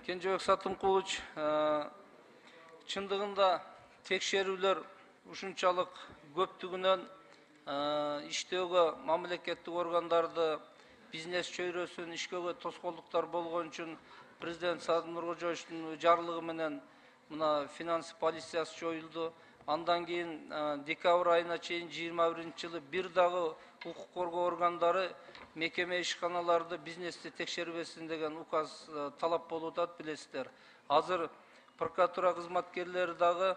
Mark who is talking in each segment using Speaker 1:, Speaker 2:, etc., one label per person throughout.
Speaker 1: Кенжебек Сатымкулович, чындыгында текшерүүлөр ушунчалык көптүгүнөн иштөөгө мамлекеттик органдарды бизнес чөйрөсүн иштөөгө тоскоолдуктар болгон үчүн президент Садыр Нуркожоевичтин жарлыгы менен мына финанс полициясы жоюлду. Андан кийин декабрь айына чейин 21-жылы бир дагы укук коргоо органдары мекеме ишканаларды бизнести текшербесин деген указ талап болуп атат, билесиздер. Азыр прокуратура кызматкерлери дагы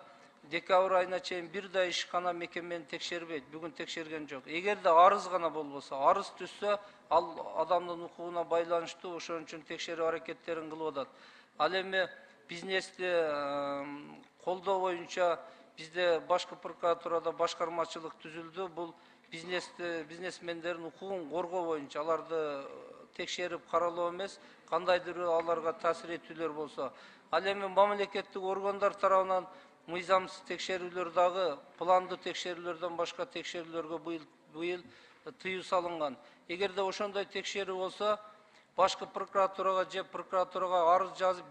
Speaker 1: декабрь айына чейин бир да ишкана мекемени текшербейт. Бүгүн текшерген жок. Эгерде арыз гана болбосо, арыз түшсө, ал адамдын укугуна байланыштуу, ошон үчүн текшерүү аракеттерин кылып атат. Ал эми бизнести колдоо боюнча бизде башкы прокуратурада башкармачылык түзүлдү. Бул бизнесмендердин укугун коргоо боюнча аларды текшерип каралоо эмес, кандайдыр бир аларга таасир этүүлөр болсо. Ал эми мамлекеттик органдар тарабынан мыйзамсыз текшерүүлөр дагы пландуу текшерүүлөрдөн башка текшерүүлөргө быйыл тыюу салынган. Эгерде ошондой текшерүү болсо, башкы прокуратурага же прокуратурага арыз жазып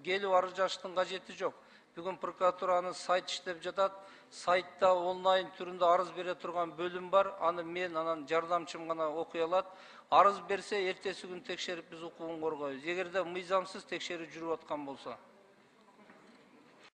Speaker 1: келип арыз жазыштын кажети жок. Бүгүн прокуратуранын сайт иштеп жатат. Сайтта онлайн түрүндө арыз бере турган бөлүм бар. Аны мен анан жардамчым гана окуй алат. Арыз берсе, эртеси күн текшерип биз укугун коргойбуз. Эгерде мыйзамсыз текшерүү жүрүп аткан болсо.